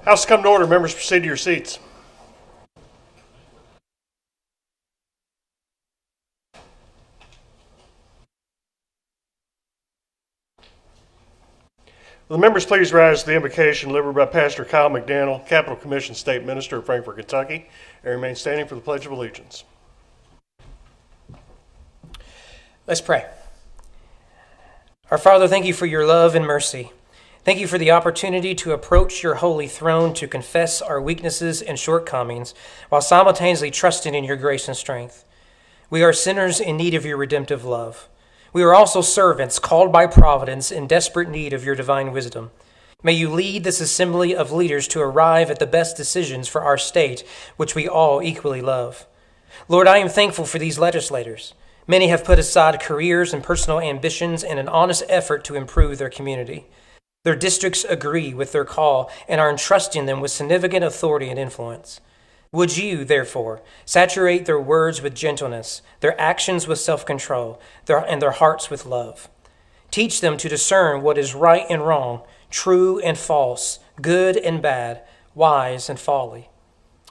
House come to order. Members, proceed to your seats. Will the members please rise to the invocation delivered by Pastor Kyle McDaniel, Capital Commission State Minister of Frankfort, Kentucky, and remain standing for the Pledge of Allegiance. Let's pray. Our Father, thank you for your love and mercy. Thank you for the opportunity to approach your holy throne to confess our weaknesses and shortcomings while simultaneously trusting in your grace and strength. We are sinners in need of your redemptive love. We are also servants called by providence in desperate need of your divine wisdom. May you lead this assembly of leaders to arrive at the best decisions for our state, which we all equally love. Lord, I am thankful for these legislators. Many have put aside careers and personal ambitions in an honest effort to improve their community. Their districts agree with their call and are entrusting them with significant authority and influence. Would you, therefore, saturate their words with gentleness, their actions with self-control, and their hearts with love. Teach them to discern what is right and wrong, true and false, good and bad, wise and folly.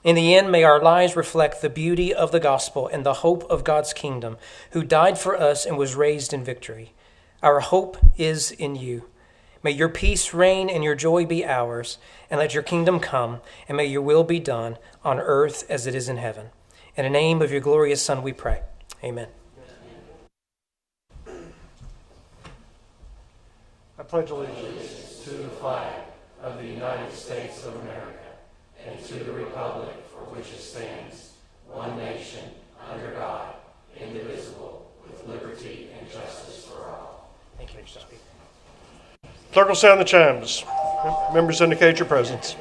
In the end, may our lives reflect the beauty of the gospel and the hope of God's kingdom, who died for us and was raised in victory. Our hope is in you. May your peace reign and your joy be ours, and let your kingdom come, and may your will be done on earth as it is in heaven. In the name of your glorious Son we pray. Amen. I pledge allegiance to the flag of the United States of America and to the republic for which it stands, one nation, under God, indivisible, with liberty and justice for all. Thank you, Mr. Speaker. Clerk will sound the chimes. Members indicate your presence.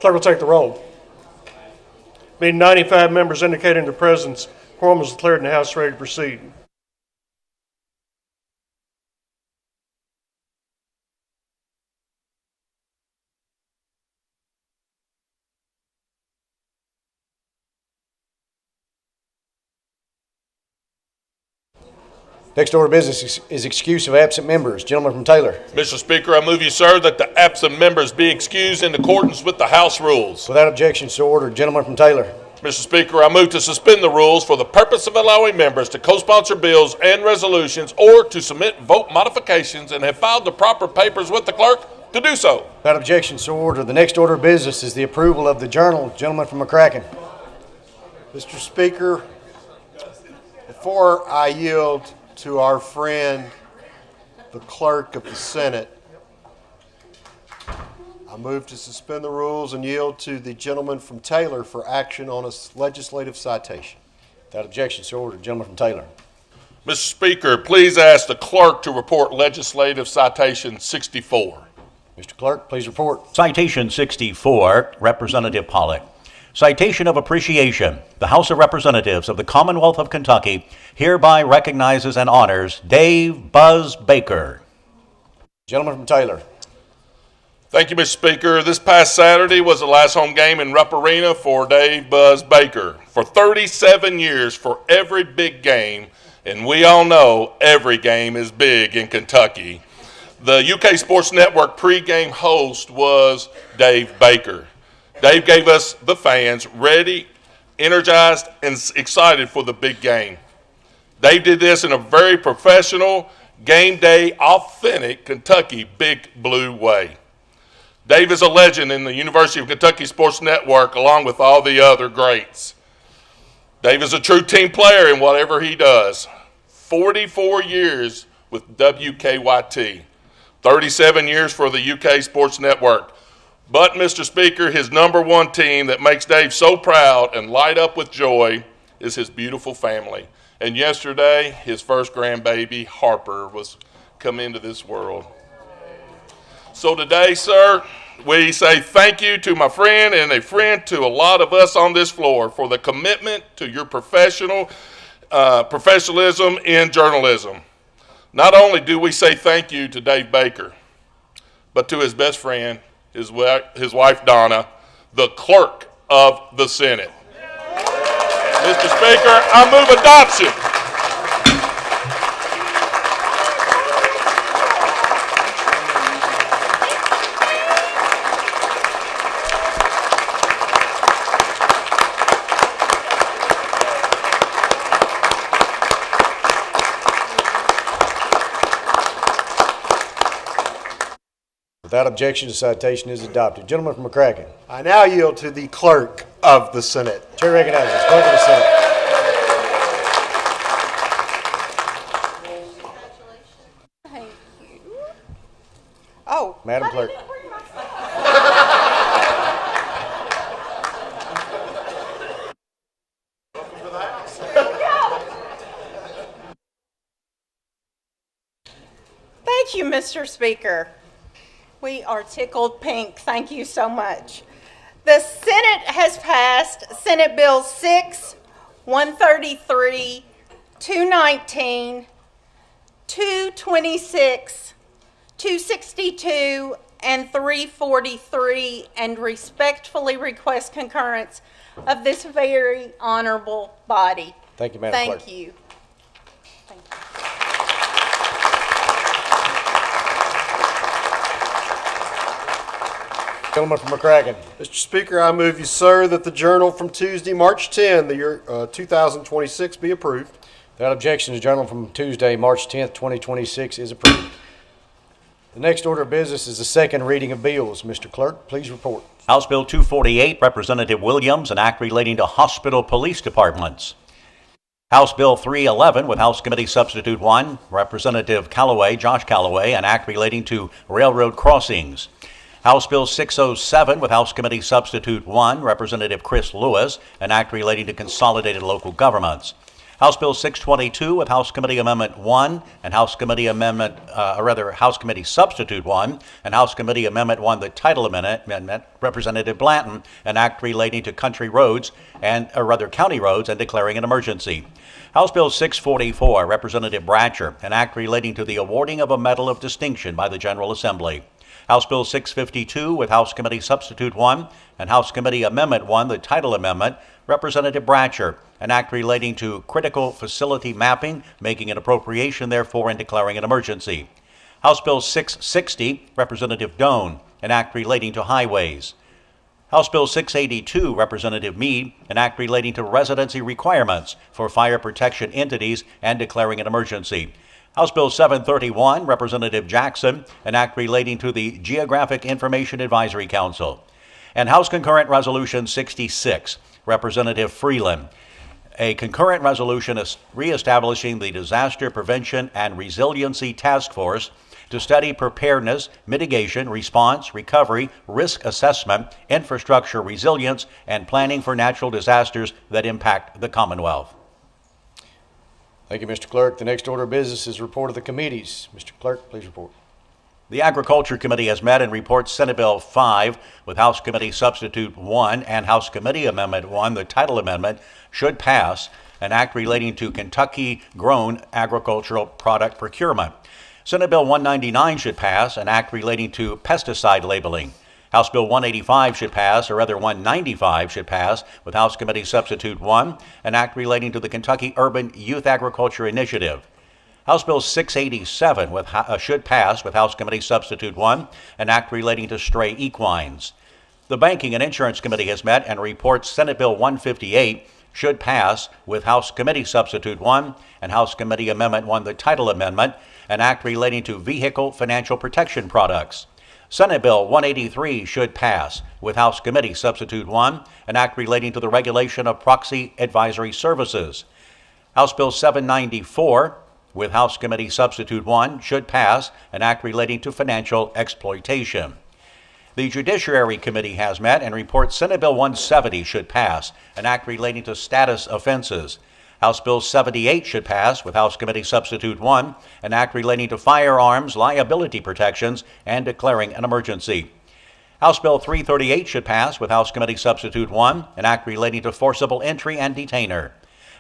Clerk will take the roll. Being 95 members indicating their presence, quorum is declared and the House is ready to proceed. Next order of business is excuse of absent members. Gentleman from Taylor. Mr. Speaker, I move you, sir, that the absent members be excused in accordance with the House rules. Without objection, so ordered. Gentleman from Taylor. Mr. Speaker, I move to suspend the rules for the purpose of allowing members to co-sponsor bills and resolutions or to submit vote modifications and have filed the proper papers with the clerk to do so. Without objection, so ordered. The next order of business is the approval of the journal. Gentleman from McCracken. Mr. Speaker, before I yield to our friend, the clerk of the Senate, I move to suspend the rules and yield to the gentleman from Taylor for action on a legislative citation. Without objection, so ordered. Gentleman from Taylor. Mr. Speaker, please ask the clerk to report legislative citation 64. Mr. Clerk, please report. Citation 64, Representative Pollock. Citation of appreciation. The House of Representatives of the Commonwealth of Kentucky hereby recognizes and honors Dave Buzz Baker. Gentleman from Taylor. Thank you, Mr. Speaker. This past Saturday was the last home game in Rupp Arena for Dave Buzz Baker. For 37 years, for every big game, and we all know every game is big in Kentucky, the UK Sports Network pregame host was Dave Baker. Dave gave us, the fans, ready, energized, and excited for the big game. Dave did this in a very professional, game day, authentic Kentucky Big Blue way. Dave is a legend in the University of Kentucky Sports Network along with all the other greats. Dave is a true team player in whatever he does. 44 years with WKYT, 37 years for the UK Sports Network. But, Mr. Speaker, his number one team that makes Dave so proud and light up with joy is his beautiful family. And yesterday, his first grandbaby, Harper, was come into this world. So today, sir, we say thank you to my friend and a friend to a lot of us on this floor for the commitment to your professionalism in journalism. Not only do we say thank you to Dave Baker, but to his best friend, his wife Donna, the clerk of the Senate. Mr. Speaker, I move adoption. Without objection, the citation is adopted. Gentleman from McCracken. I now yield to the clerk of the Senate. Chair recognizes clerk of the Senate. Thank you. Oh. Madam Clerk. Thank you, Mr. Speaker. We are tickled pink. Thank you so much. The Senate has passed Senate Bill 6, 133, 219, 226, 262, and 343, and respectfully request concurrence of this very honorable body. Thank you, Madam Clerk. Thank you. Thank you. Gentleman from McCracken. Mr. Speaker, I move you, sir, that the journal from Tuesday, March 10, the year 2026 be approved. Without objection, the journal from Tuesday, March 10th, 2026 is approved. The next order of business is the second reading of bills. Mr. Clerk, please report. House Bill 248, Representative Williams, an act relating to hospital police departments. House Bill 311 with House Committee Substitute 1, Representative Callaway, Josh Callaway, an act relating to railroad crossings. House Bill 607 with House Committee Substitute 1, Representative Chris Lewis, an act relating to consolidated local governments. House Bill 622 with House Committee Amendment 1 and House Committee House Committee Substitute 1 and House Committee Amendment 1, the title amendment, Representative Blanton, an act relating to county roads and declaring an emergency. House Bill 644, Representative Bratcher, an act relating to the awarding of a Medal of Distinction by the General Assembly. House Bill 652 with House Committee Substitute 1 and House Committee Amendment 1, the title amendment, Representative Bratcher, an act relating to critical facility mapping, making an appropriation therefore and declaring an emergency. House Bill 660, Representative Doan, an act relating to highways. House Bill 682, Representative Meade, an act relating to residency requirements for fire protection entities and declaring an emergency. House Bill 731, Representative Jackson, an act relating to the Geographic Information Advisory Council. And House Concurrent Resolution 66, Representative Freeland, a concurrent resolution reestablishing the Disaster Prevention and Resiliency Task Force to study preparedness, mitigation, response, recovery, risk assessment, infrastructure resilience, and planning for natural disasters that impact the Commonwealth. Thank you, Mr. Clerk. The next order of business is report of the committees. Mr. Clerk, please report. The Agriculture Committee has met and reports Senate Bill 5 with House Committee Substitute 1 and House Committee Amendment 1, the title amendment, should pass, an act relating to Kentucky-grown agricultural product procurement. Senate Bill 199 should pass, an act relating to pesticide labeling. House Bill 185 should pass, or rather 195 should pass, with House Committee Substitute 1, an act relating to the Kentucky Urban Youth Agriculture Initiative. House Bill 687 should pass with House Committee Substitute 1, an act relating to stray equines. The Banking and Insurance Committee has met and reports Senate Bill 158 should pass with House Committee Substitute 1 and House Committee Amendment 1, the title amendment, an act relating to vehicle financial protection products. Senate Bill 183 should pass with House Committee Substitute 1, an act relating to the regulation of proxy advisory services. House Bill 794 with House Committee Substitute 1 should pass, an act relating to financial exploitation. The Judiciary Committee has met and reports Senate Bill 170 should pass, an act relating to status offenses. House Bill 78 should pass with House Committee Substitute 1, an act relating to firearms liability protections and declaring an emergency. House Bill 338 should pass with House Committee Substitute 1, an act relating to forcible entry and detainer.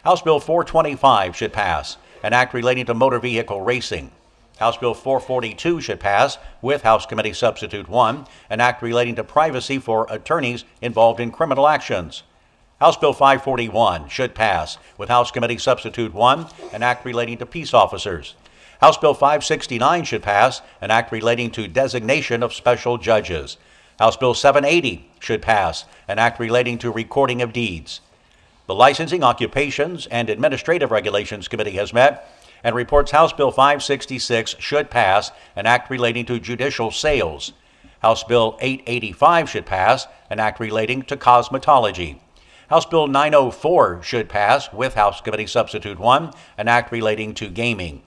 House Bill 425 should pass, an act relating to motor vehicle racing. House Bill 442 should pass with House Committee Substitute 1, an act relating to privacy for attorneys involved in criminal actions. House Bill 541 should pass with House Committee Substitute 1, an act relating to peace officers. House Bill 569 should pass, an act relating to designation of special judges. House Bill 780 should pass, an act relating to recording of deeds. The Licensing, Occupations, and Administrative Regulations Committee has met and reports House Bill 566 should pass, an act relating to judicial sales. House Bill 885 should pass, an act relating to cosmetology. House Bill 904 should pass with House Committee Substitute 1, an act relating to gaming.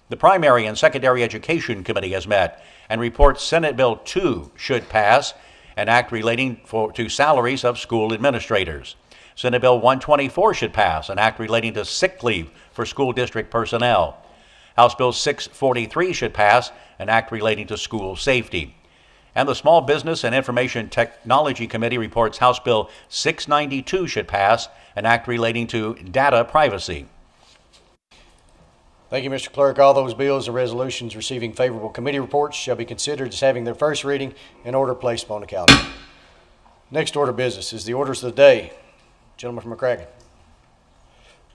The Primary and Secondary Education Committee has met and reports Senate Bill 2 should pass, an act relating to salaries of school administrators. Senate Bill 124 should pass, an act relating to sick leave for school district personnel. House Bill 643 should pass, an act relating to school safety. And the Small Business and Information Technology Committee reports House Bill 692 should pass, an act relating to data privacy. Thank you, Mr. Clerk. All those bills and resolutions receiving favorable committee reports shall be considered as having their first reading in order placed upon the calendar. Next order of business is the orders of the day. Gentleman from McCracken.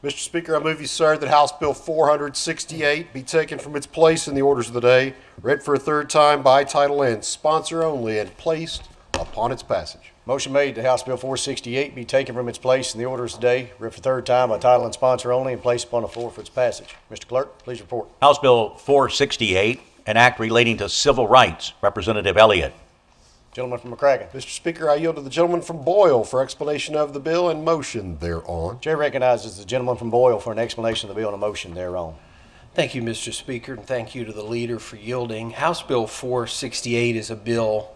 Mr. Speaker, I move you, sir, that House Bill 468 be taken from its place in the orders of the day, read for a third time by title and sponsor only, and placed upon its passage. Motion made that House Bill 468 be taken from its place in the orders of the day, read for a third time by title and sponsor only, and placed upon the floor for its passage. Mr. Clerk, please report. House Bill 468, an act relating to civil rights. Representative Elliott. Gentleman from McCracken. Mr. Speaker, I yield to the gentleman from Boyle for explanation of the bill and motion thereon. Chair recognizes the gentleman from Boyle for an explanation of the bill and a motion thereon. Thank you, Mr. Speaker, and thank you to the leader for yielding. House Bill 468 is a bill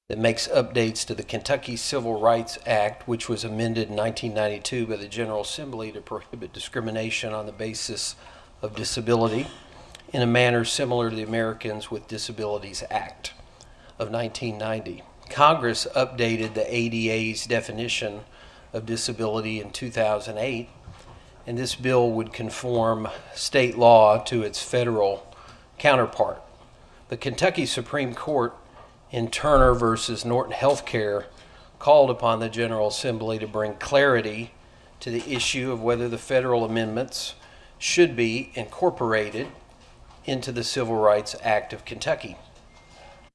that makes updates to the Kentucky Civil Rights Act, which was amended in 1992 by the General Assembly to prohibit discrimination on the basis of disability in a manner similar to the Americans with Disabilities Act of 1990. Congress updated the ADA's definition of disability in 2008, and this bill would conform state law to its federal counterpart. The Kentucky Supreme Court in Turner versus Norton Healthcare called upon the General Assembly to bring clarity to the issue of whether the federal amendments should be incorporated into the Civil Rights Act of Kentucky.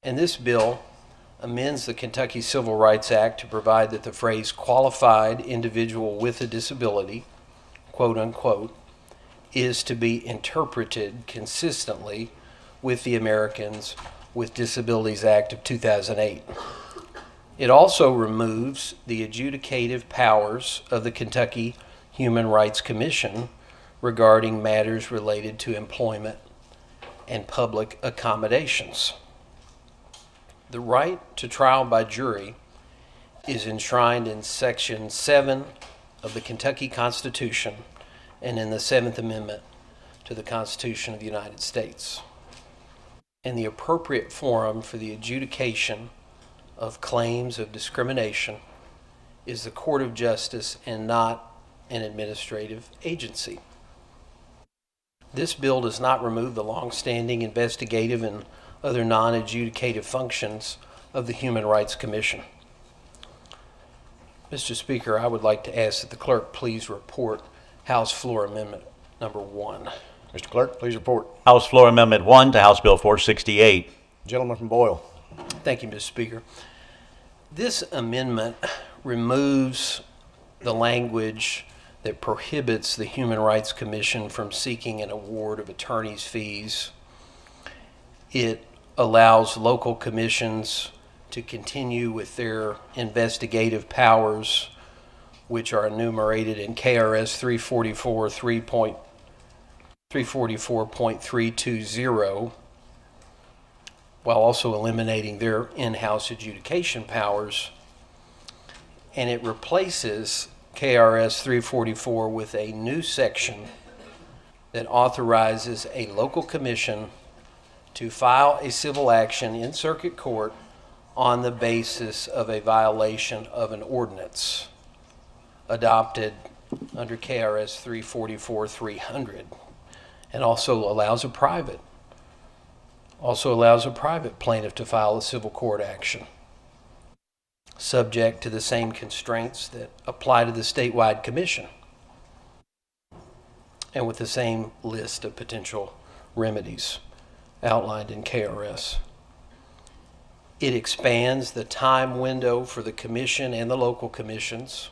And this bill amends the Kentucky Civil Rights Act to provide that the phrase qualified individual with a disability, quote unquote, is to be interpreted consistently with the Americans with Disabilities Act of 2008. It also removes the adjudicative powers of the Kentucky Human Rights Commission regarding matters related to employment and public accommodations. The right to trial by jury is enshrined in Section 7 of the Kentucky Constitution and in the 7th Amendment to the Constitution of the United States. And the appropriate forum for the adjudication of claims of discrimination is the Court of Justice and not an administrative agency. This bill does not remove the long-standing investigative and other non-adjudicative functions of the Human Rights Commission. Mr. Speaker, I would like to ask that the clerk please report House Floor Amendment number 1. Mr. Clerk, please report. House Floor Amendment 1 to House Bill 468. Gentleman from Boyle. Thank you, Mr. Speaker. This amendment removes the language that prohibits the Human Rights Commission from seeking an award of attorney's fees. It allows local commissions to continue with their investigative powers, which are enumerated in KRS 344.320, while also eliminating their in-house adjudication powers. And it replaces KRS 344 with a new section that authorizes a local commission to file a civil action in circuit court on the basis of a violation of an ordinance adopted under KRS 344-300, and also allows a private plaintiff to file a civil court action, subject to the same constraints that apply to the statewide commission, and with the same list of potential remedies outlined in KRS. It expands the time window for the commission and the local commissions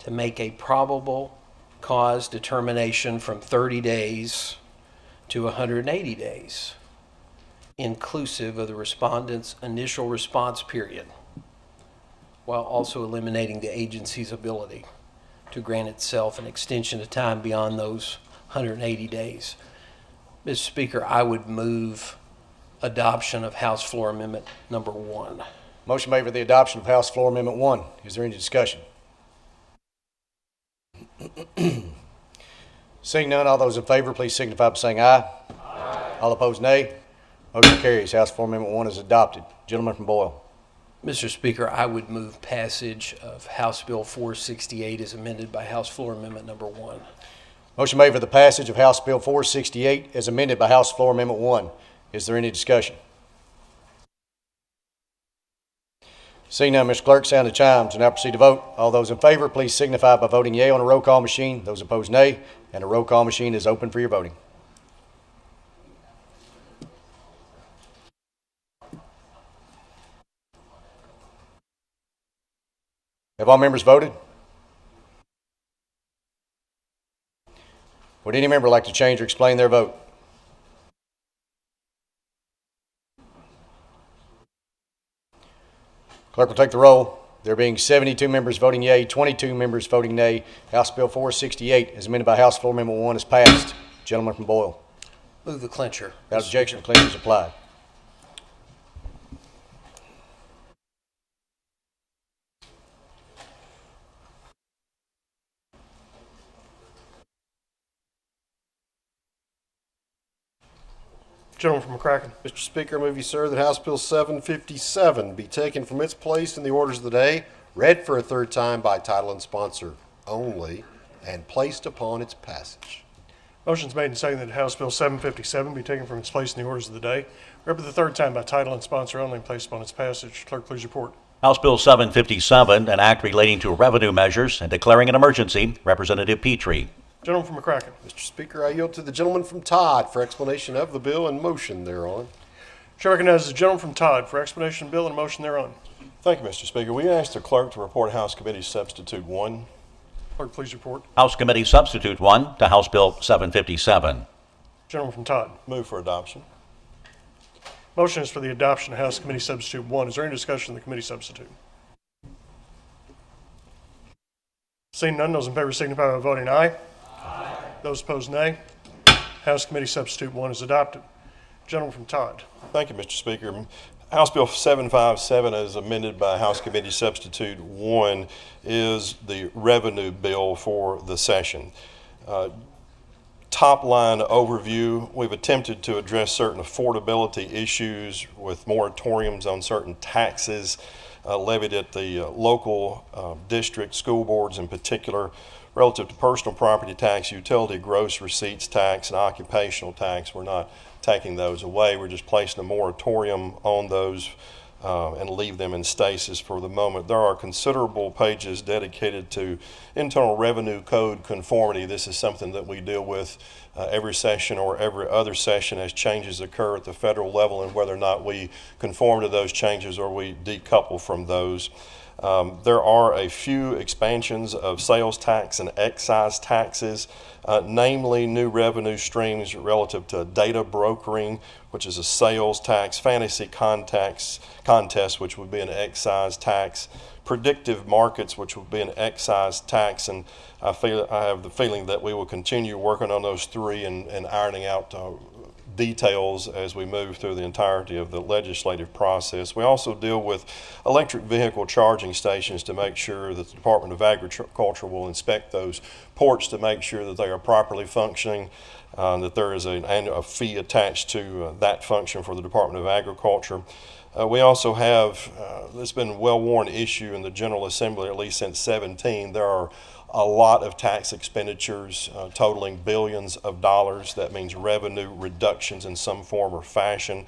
to make a probable cause determination from 30 days to 180 days, inclusive of the respondent's initial response period, while also eliminating the agency's ability to grant itself an extension of time beyond those 180 days. Mr. Speaker, I would move adoption of House Floor Amendment number 1. Motion made for the adoption of House Floor Amendment 1. Is there any discussion? Seeing none, all those in favor, please signify by saying aye. Aye. All opposed, nay. Motion carries. House Floor Amendment 1 is adopted. Gentleman from Boyle. Mr. Speaker, I would move passage of House Bill 468 as amended by House Floor Amendment number 1. Motion made for the passage of House Bill 468 as amended by House Floor Amendment 1. Is there any discussion? Seeing none, Mr. Clerk, sound the chimes and now proceed to vote. All those in favor, please signify by voting yea on a roll call machine. Those opposed, nay. And a roll call machine is open for your voting. Have all members voted? Would any member like to change or explain their vote? Clerk will take the roll. There being 72 members voting yea, 22 members voting nay, House Bill 468, as amended by House Floor Amendment 1, is passed. Gentleman from Boyle. Move the clincher. Without objection, the clincher is applied. Gentleman from McCracken. Mr. Speaker, I move you, sir, that House Bill 757 be taken from its place in the orders of the day, read for a third time by title and sponsor only, and placed upon its passage. Motion's made and seconded that House Bill 757 be taken from its place in the orders of the day, read for the third time by title and sponsor only, and placed upon its passage. Clerk, please report. House Bill 757, an act relating to revenue measures and declaring an emergency. Representative Petrie. Gentleman from McCracken. Mr. Speaker, I yield to the gentleman from Todd for explanation of the bill and motion thereon. Chair recognizes the gentleman from Todd for explanation of the bill and motion thereon. Thank you, Mr. Speaker. We ask the clerk to report House Committee Substitute 1. Clerk, please report. House Committee Substitute 1 to House Bill 757. Gentleman from Todd. Move for adoption. Motion is for the adoption of House Committee Substitute 1. Is there any discussion of the committee substitute? Seeing none, those in favor signify by voting aye. Aye. Those opposed, nay. House Committee Substitute 1 is adopted. Gentleman from Todd. Thank you, Mr. Speaker. House Bill 757, as amended by House Committee Substitute 1, is the revenue bill for the session. Top line overview, we've attempted to address certain affordability issues with moratoriums on certain taxes levied at the local district school boards in particular, relative to personal property tax, utility gross receipts tax, and occupational tax. We're not taking those away. We're just placing a moratorium on those and leave them in stasis for the moment. There are considerable pages dedicated to internal revenue code conformity. This is something that we deal with every session or every other session as changes occur at the federal level, and whether or not we conform to those changes or we decouple from those. There are a few expansions of sales tax and excise taxes, namely new revenue streams relative to data brokering, which is a sales tax, fantasy contest, which would be an excise tax, predictive markets, which would be an excise tax, and I have the feeling that we will continue working on those three and ironing out details as we move through the entirety of the legislative process. We also deal with electric vehicle charging stations to make sure that the Department of Agriculture will inspect those ports to make sure that they are properly functioning, that there is a fee attached to that function for the Department of Agriculture. We also have, it's been a well-worn issue in the General Assembly, at least since 2017, there are a lot of tax expenditures totaling billions of dollars. That means revenue reductions in some form or fashion.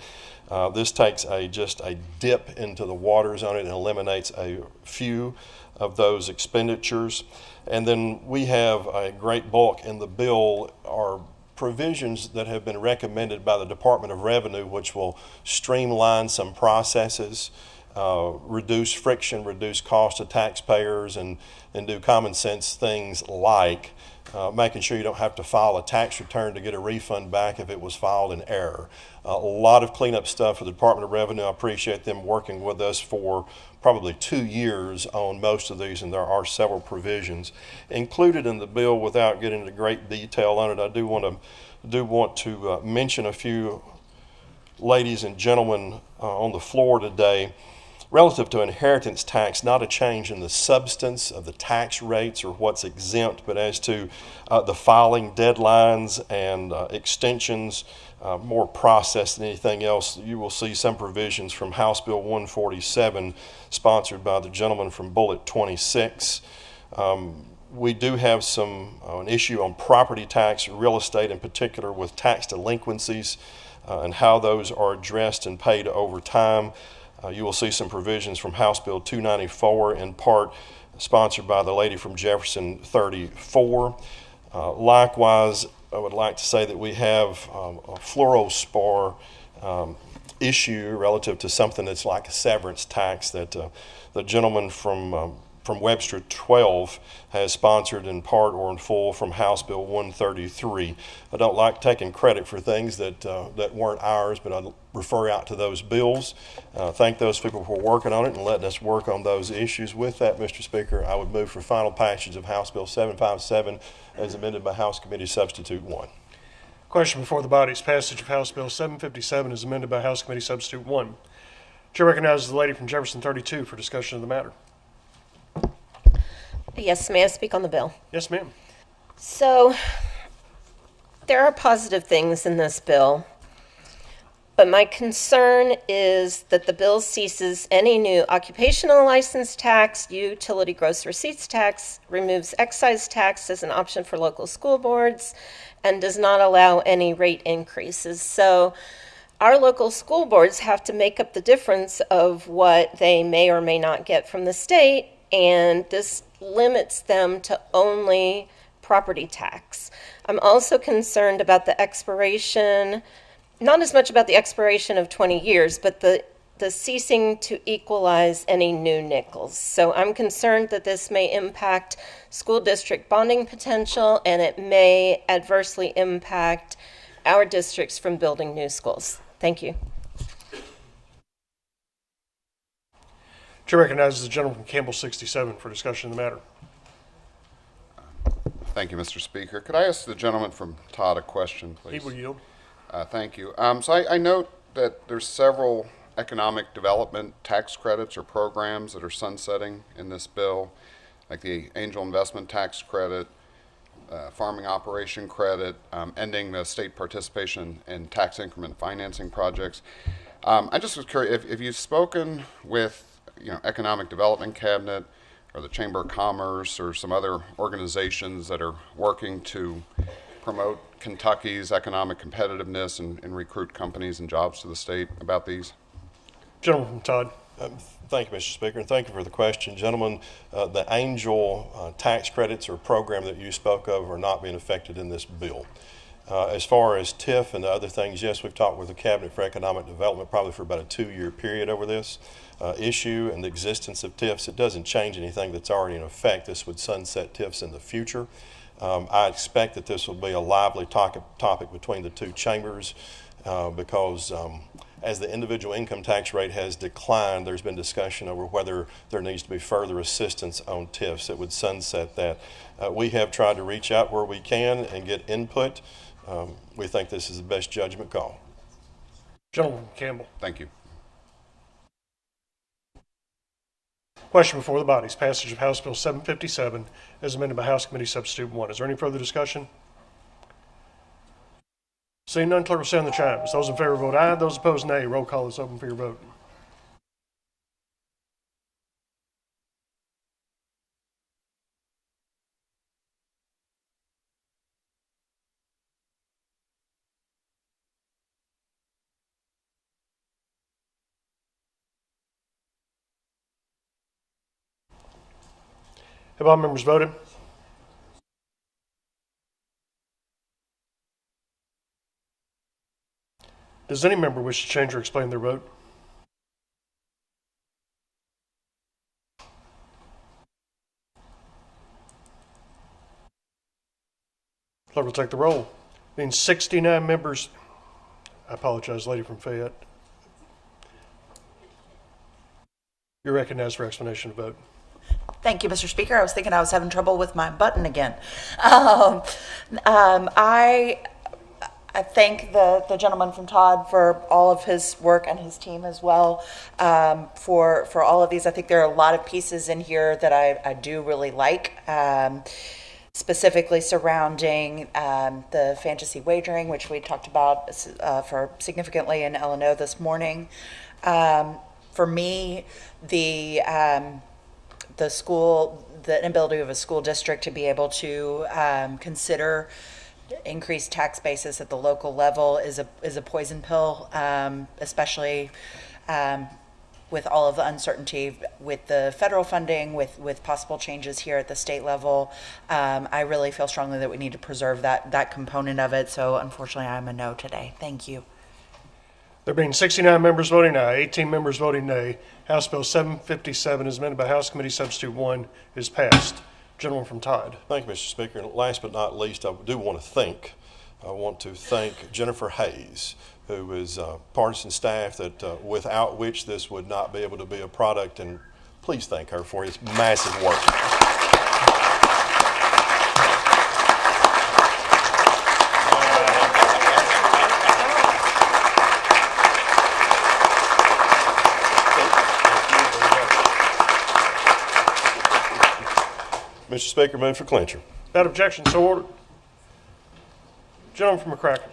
This takes just a dip into the waters on it and eliminates a few of those expenditures. And then we have a great bulk in the bill are provisions that have been recommended by the Department of Revenue, which will streamline some processes, reduce friction, reduce cost to taxpayers, and do common sense things like making sure you don't have to file a tax return to get a refund back if it was filed in error. A lot of cleanup stuff for the Department of Revenue. I appreciate them working with us for probably 2 years on most of these, and there are several provisions included in the bill. Without getting into great detail on it, I do want to mention a few ladies and gentlemen on the floor today. Relative to inheritance tax, not a change in the substance of the tax rates or what's exempt, but as to the filing deadlines and extensions, more process than anything else. You will see some provisions from House Bill 147, sponsored by the gentleman from Bullet 26. We do have an issue on property tax, real estate in particular, with tax delinquencies and how those are addressed and paid over time. You will see some provisions from House Bill 294, in part sponsored by the lady from Jefferson 34. Likewise, I would like to say that we have a fluorospar issue relative to something that's like a severance tax that the gentleman from Webster 12 has sponsored in part or in full from House Bill 133. I don't like taking credit for things that weren't ours, but I refer out to those bills. Thank those people for working on it and letting us work on those issues. With that, Mr. Speaker, I would move for final passage of House Bill 757 as amended by House Committee Substitute 1. Question before the body is passage of House Bill 757 as amended by House Committee Substitute 1. Chair recognizes the lady from Jefferson 32 for discussion of the matter. Yes, may I speak on the bill? Yes, ma'am. So, there are positive things in this bill. But my concern is that the bill ceases any new occupational license tax, utility gross receipts tax, removes excise tax as an option for local school boards, and does not allow any rate increases. So our local school boards have to make up the difference of what they may or may not get from the state, and this limits them to only property tax. I'm also concerned about the expiration, not as much about the expiration of 20 years, but the ceasing to equalize any new nickels. So I'm concerned that this may impact school district bonding potential, and it may adversely impact our districts from building new schools. Thank you. Chair recognizes the gentleman from Campbell 67 for discussion of the matter. Thank you, Mr. Speaker. Could I ask the gentleman from Todd a question, please? He will yield. Thank you. So I note that there's several economic development tax credits or programs that are sunsetting in this bill, like the angel investment tax credit, farming operation credit, ending the state participation in tax increment financing projects. I just was curious if you've spoken with, Economic Development Cabinet or the Chamber of Commerce or some other organizations that are working to promote Kentucky's economic competitiveness and recruit companies and jobs to the state about these? Gentleman from Todd. Thank you, Mr. Speaker, and thank you for the question. Gentlemen, the angel tax credits or program that you spoke of are not being affected in this bill. As far as TIF and the other things, yes, we've talked with the Cabinet for Economic Development probably for about a 2-year period over this issue and the existence of TIFs. It doesn't change anything that's already in effect. This would sunset TIFs in the future. I expect that this will be a lively topic between the two chambers because as the individual income tax rate has declined, there's been discussion over whether there needs to be further assistance on TIFs that would sunset that. We have tried to reach out where we can and get input. We think this is the best judgment call. Gentleman from Campbell. Thank you. Question before the body is passage of House Bill 757 as amended by House Committee Substitute 1. Is there any further discussion? Seeing none, clerk will sound the chimes. Those in favor vote aye. Those opposed, nay. Roll call is open for your vote. Have all members voted? Does any member wish to change or explain their vote? Clerk will take the roll. Being 69 members, I apologize, lady from Fayette. You're recognized for explanation of vote. Thank you, Mr. Speaker. I was thinking I was having trouble with my button again. I thank the gentleman from Todd for all of his work and his team as well for all of these. I think there are a lot of pieces in here that I do really like, specifically surrounding the fantasy wagering, which we talked about for significantly in L&O this morning. For me, the inability of a school district to be able to consider increased tax basis at the local level is a poison pill, especially with all of the uncertainty with the federal funding, with possible changes here at the state level. I really feel strongly that we need to preserve that component of it. So unfortunately, I'm a no today. Thank you. There being 69 members voting aye, 18 members voting nay, House Bill 757 as amended by House Committee Substitute 1 is passed. Gentleman from Todd. Thank you, Mr. Speaker. And last but not least, I want to thank Jennifer Hayes, who is partisan staff that without which this would not be able to be a product. And please thank her for his massive work. Mr. Speaker, move for clincher. Without objection, so ordered. Gentleman from McCracken.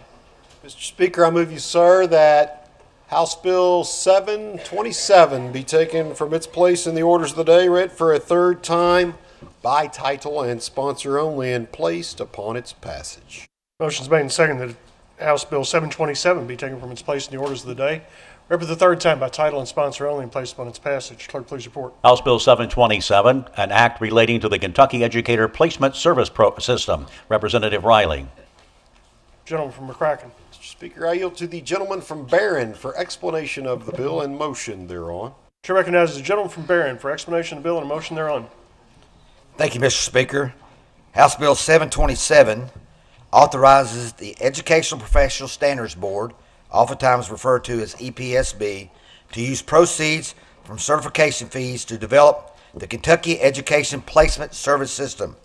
Mr. Speaker, I move you, sir, that House Bill 727 be taken from its place in the orders of the day, read for a third time by title and sponsor only, and placed upon its passage. Motion's made and seconded that House Bill 727 be taken from its place in the orders of the day, read for the third time by title and sponsor only, and placed upon its passage. Clerk, please report. House Bill 727, an act relating to the Kentucky Educator Placement Service System. Representative Riley. Gentleman from McCracken. Mr. Speaker, I yield to the gentleman from Barron for explanation of the bill and motion thereon. Chair recognizes the gentleman from Barron for explanation of the bill and a motion thereon. Thank you, Mr. Speaker. House Bill 727 authorizes the Educational Professional Standards Board, oftentimes referred to as EPSB, to use proceeds from certification fees to develop the Kentucky Education Placement Service System,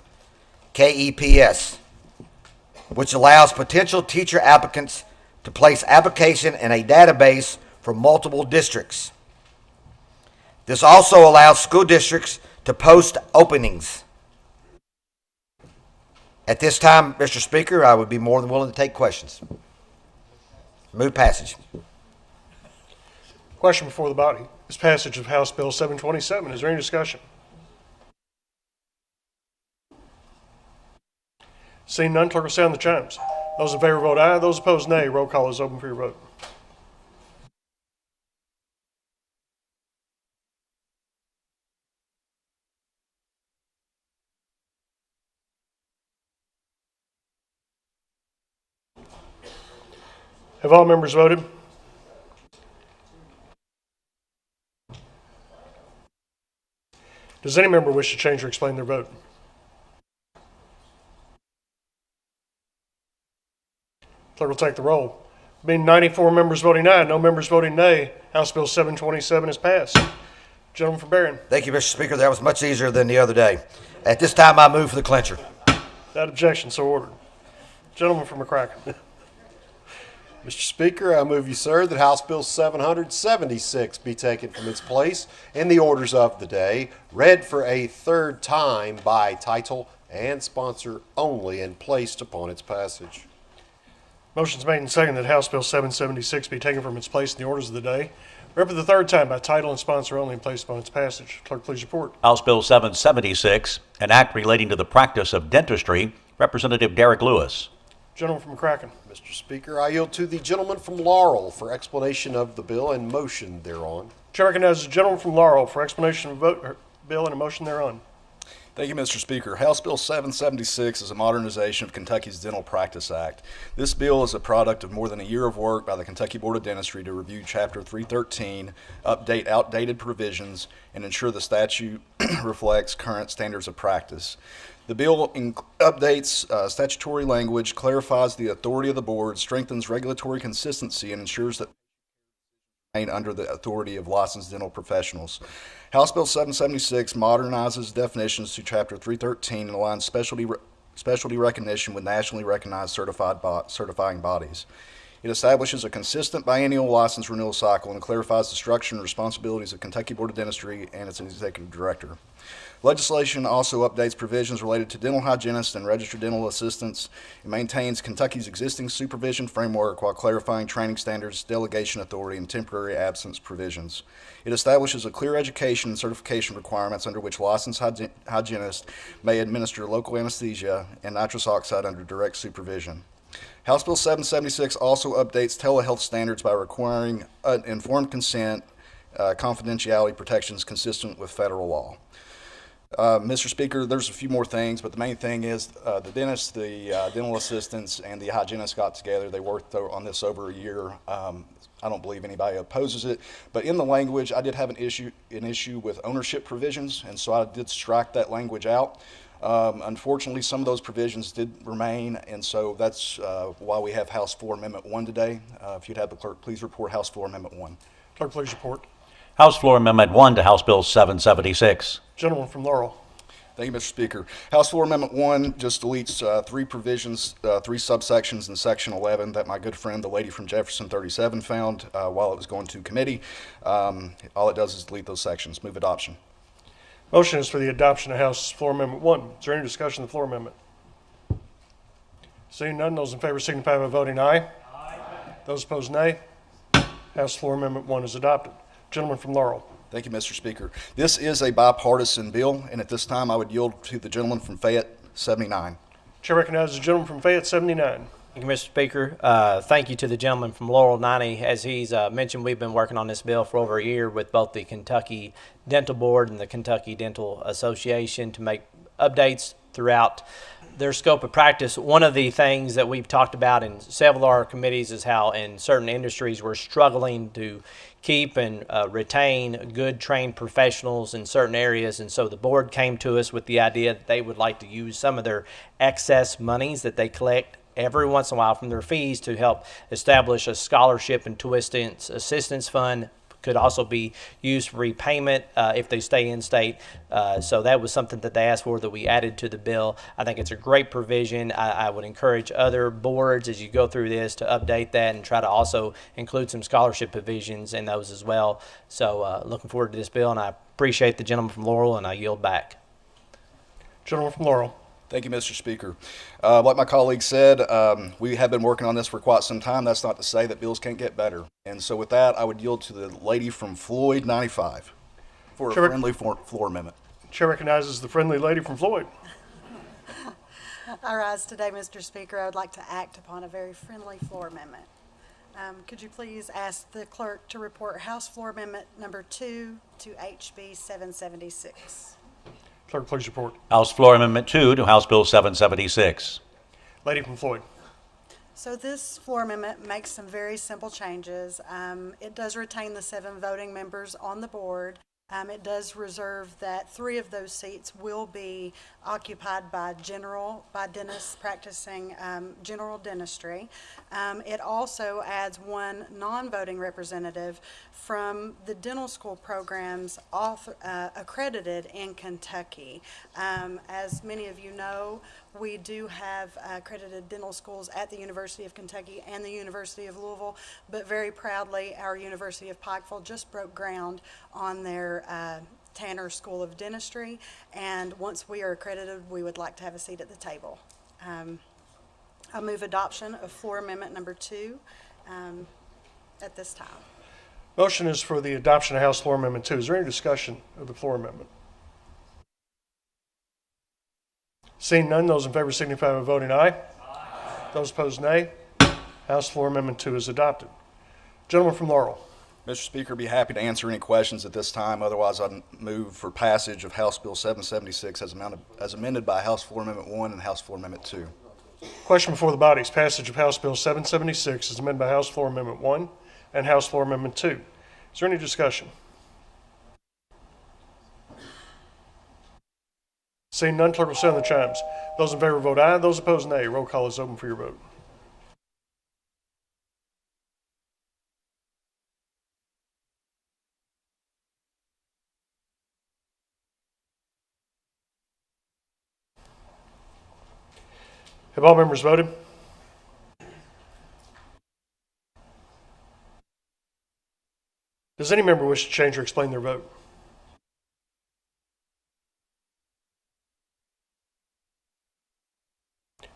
KEPS, which allows potential teacher applicants to place application in a database for multiple districts. This also allows school districts to post openings. At this time, Mr. Speaker, I would be more than willing to take questions. Move passage. Question before the body. This passage of House Bill 727. Is there any discussion? Seeing none, clerk will sound the chimes. Those in favor vote aye. Those opposed, nay. Roll call is open for your vote. Have all members voted? Does any member wish to change or explain their vote? Clerk will take the roll. Being 94 members voting aye, no members voting nay, House Bill 727 is passed. Gentleman from Barron. Thank you, Mr. Speaker. That was much easier than the other day. At this time, I move for the clincher. Without objection, so ordered. Gentleman from McCracken. Mr. Speaker, I move you, sir, that House Bill 776 be taken from its place in the orders of the day, read for a third time by title and sponsor only, and placed upon its passage. Motion's made and seconded that House Bill 776 be taken from its place in the orders of the day, read for the third time by title and sponsor only, and placed upon its passage. Clerk, please report. House Bill 776, an act relating to the practice of dentistry. Representative Derek Lewis. Gentleman from McCracken. Mr. Speaker, I yield to the gentleman from Laurel for explanation of the bill and motion thereon. Chair recognizes the gentleman from Laurel for explanation of the bill and a motion thereon. Thank you, Mr. Speaker. House Bill 776 is a modernization of Kentucky's Dental Practice Act. This bill is a product of more than a year of work by the Kentucky Board of Dentistry to review Chapter 313, update outdated provisions, and ensure the statute reflects current standards of practice. The bill updates statutory language, clarifies the authority of the board, strengthens regulatory consistency, and ensures that remain under the authority of licensed dental professionals. House Bill 776 modernizes definitions to Chapter 313 and aligns specialty recognition with nationally recognized certifying bodies. It establishes a consistent biennial license renewal cycle and clarifies the structure and responsibilities of Kentucky Board of Dentistry and its executive director. Legislation also updates provisions related to dental hygienists and registered dental assistants. It maintains Kentucky's existing supervision framework while clarifying training standards, delegation authority, and temporary absence provisions. It establishes a clear education and certification requirements under which licensed hygienists may administer local anesthesia and nitrous oxide under direct supervision. House Bill 776 also updates telehealth standards by requiring informed consent, confidentiality protections consistent with federal law. Mr. Speaker, there's a few more things, but the main thing is the dentists, the dental assistants, and the hygienists got together. They worked on this over a year. I don't believe anybody opposes it, but in the language, I did have an issue with ownership provisions, and so I did strike that language out. Unfortunately, some of those provisions did remain, and so that's why we have House Floor Amendment 1 today. If you'd have the clerk please report House Floor Amendment 1. Clerk, please report. House Floor Amendment 1 to House Bill 776. Gentleman from Laurel. Thank you, Mr. Speaker. House Floor Amendment 1 just deletes three provisions, three subsections in Section 11 that my good friend, the lady from Jefferson 37, found while it was going to committee. All it does is delete those sections. Move adoption. Motion is for the adoption of House Floor Amendment 1. Is there any discussion of the floor amendment? Seeing none, those in favor signify by voting aye. Aye. Those opposed, nay. House Floor Amendment 1 is adopted. Gentleman from Laurel. Thank you, Mr. Speaker. This is a bipartisan bill, and at this time I would yield to the gentleman from Fayette, 79. Chair recognizes the gentleman from Fayette, 79. Thank you, Mr. Speaker. Thank you to the gentleman from Laurel, 90. As he's mentioned, we've been working on this bill for over a year with both the Kentucky Dental Board and the Kentucky Dental Association to make updates throughout their scope of practice. One of the things that we've talked about in several of our committees is how in certain industries we're struggling to keep and retain good trained professionals in certain areas. And so the board came to us with the idea that they would like to use some of their excess monies that they collect every once in a while from their fees to help establish a scholarship and tuition assistance fund. Could also be used for repayment if they stay in state. So that was something that they asked for that we added to the bill. I think it's a great provision. I would encourage other boards as you go through this to update that and try to also include some scholarship provisions in those as well. So looking forward to this bill, and I appreciate the gentleman from Laurel, and I yield back. Gentleman from Laurel. Thank you, Mr. Speaker. Like my colleague said, we have been working on this for quite some time. That's not to say that bills can't get better. And so with that, I would yield to the lady from Floyd, 95, for a friendly floor amendment. Chair recognizes the friendly lady from Floyd. I rise today, Mr. Speaker. I would like to act upon a very friendly floor amendment. Could you please ask the clerk to report House Floor Amendment number 2 to HB 776? Clerk, please report. House Floor Amendment 2 to House Bill 776. Lady from Floyd. So this floor amendment makes some very simple changes. It does retain the 7 voting members on the board. It does reserve that 3 of those seats will be occupied by dentists practicing general dentistry. It also adds 1 non-voting representative from the dental school programs accredited in Kentucky. As many of you know, we do have accredited dental schools at the University of Kentucky and the University of Louisville, but very proudly, our University of Pikeville just broke ground on their Tanner School of Dentistry, and once we are accredited, we would like to have a seat at the table. I move adoption of floor amendment number 2 at this time. Motion is for the adoption of House Floor Amendment 2. Is there any discussion of the floor amendment? Seeing none, those in favor signify by voting aye. Those opposed, nay. House Floor Amendment 2 is adopted. Gentleman from Laurel. Mr. Speaker, be happy to answer any questions at this time. Otherwise, I'd move for passage of House Bill 776 as amended by House Floor Amendment 1 and House Floor Amendment 2. Question before the body is passage of House Bill 776 as amended by House Floor Amendment 1 and House Floor Amendment 2. Is there any discussion? Seeing none, clerk will sound the chimes. Those in favor vote aye. Those opposed, nay. Roll call is open for your vote. Have all members voted? Does any member wish to change or explain their vote?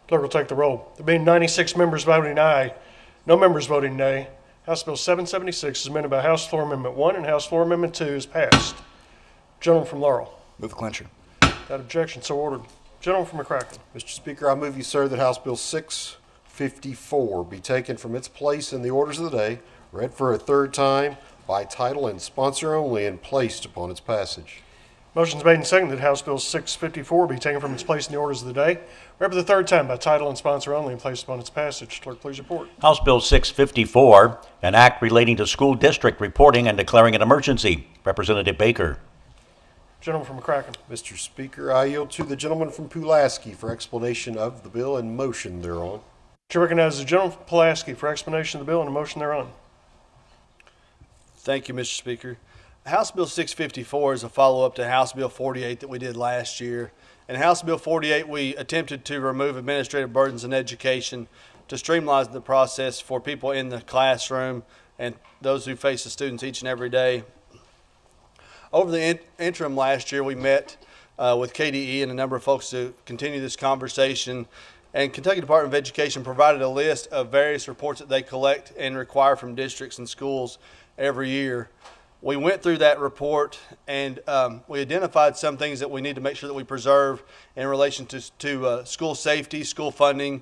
Clerk will take the roll. There being 96 members voting aye, no members voting nay, House Bill 776 is amended by House Floor Amendment 1 and House Floor Amendment 2 is passed. Gentleman from Laurel. Move the clincher. Without objection, so ordered. Gentleman from McCracken. Mr. Speaker, I move you, sir, that House Bill 654 be taken from its place in the orders of the day, read for a third time, by title and sponsor only, and placed upon its passage. Motion is made and seconded that House Bill 654 be taken from its place in the orders of the day, read for the third time by title and sponsor only, and placed upon its passage. Clerk, please report. House Bill 654, an act relating to school district reporting and declaring an emergency. Representative Baker. Gentleman from McCracken. Mr. Speaker, I yield to the gentleman from Pulaski for explanation of the bill and motion thereon. Chair recognizes the gentleman from Pulaski for explanation of the bill and a motion thereon. Thank you, Mr. Speaker. House Bill 654 is a follow-up to House Bill 48 that we did last year. In House Bill 48, we attempted to remove administrative burdens in education to streamline the process for people in the classroom and those who face the students each and every day. Over the interim last year, we met with KDE and a number of folks to continue this conversation And Kentucky Department of Education provided a list of various reports that they collect and require from districts and schools every year. We went through that report and we identified some things that we need to make sure that we preserve in relation to school safety, school funding,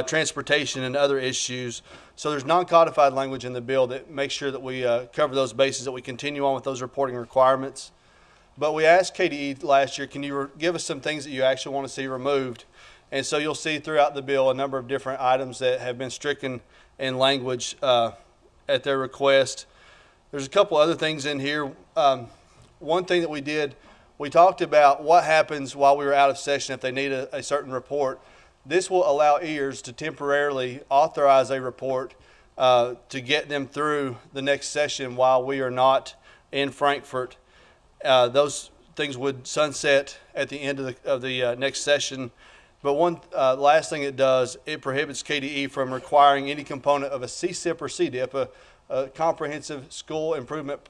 transportation, and other issues. So there's non-codified language in the bill that makes sure that we cover those bases, that we continue on with those reporting requirements. But we asked KDE last year, can you give us some things that you actually want to see removed? And so you'll see throughout the bill a number of different items that have been stricken in language at their request. There's a couple other things in here. One thing that we did, we talked about what happens while we were out of session if they need a certain report. This will allow EARs to temporarily authorize a report to get them through the next session while we are not in Frankfurt. Those things would sunset at the end of the next session. But one last thing it does, it prohibits KDE from requiring any component of a CSIP or CDIP, a comprehensive school improvement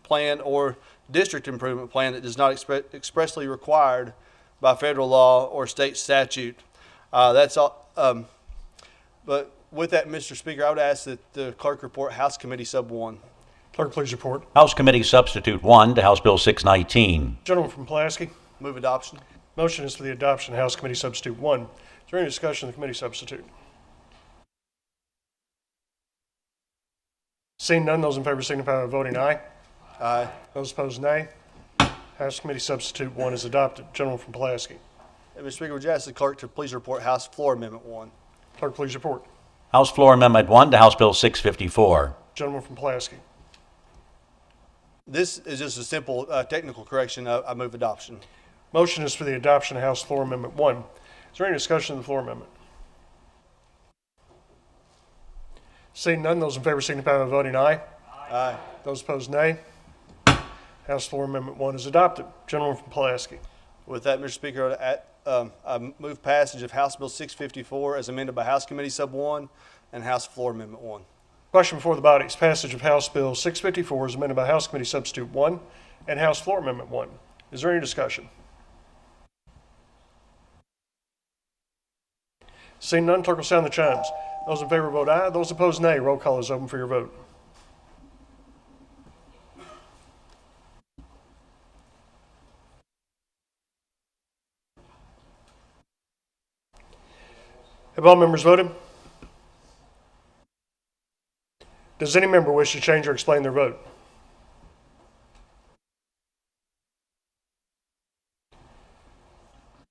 plan or district improvement plan that is not expressly required by federal law or state statute. That's all. But with that, Mr. Speaker, I would ask that the clerk report House Committee Sub 1. Clerk, please report. House Committee Substitute 1 to House Bill 619. Gentleman from Pulaski. Move adoption. Motion is for the adoption of House Committee Substitute 1. Is there any discussion of the committee substitute? Seeing none, those in favor signify by voting aye. Aye. Those opposed, nay. House Committee Substitute 1 is adopted. Gentleman from Pulaski. Mr. Speaker, would you ask the clerk to please report House Floor Amendment 1? Clerk, please report. House Floor Amendment 1 to House Bill 654. Gentleman from Pulaski. This is just a simple technical correction. I move adoption. Motion is for the adoption of House Floor Amendment 1. Is there any discussion of the floor amendment? Seeing none, those in favor signify by voting aye. Aye. Those opposed, nay. House Floor Amendment 1 is adopted. Gentleman from Pulaski. With that, Mr. Speaker, I move passage of House Bill 654 as amended by House Committee Sub 1 and House Floor Amendment 1. Question before the body is passage of House Bill 654 as amended by House Committee Substitute 1 and House Floor Amendment 1. Is there any discussion? Seeing none, clerk will sound the chimes. Those in favor vote aye. Those opposed, nay. Roll call is open for your vote. Have all members voted? Does any member wish to change or explain their vote?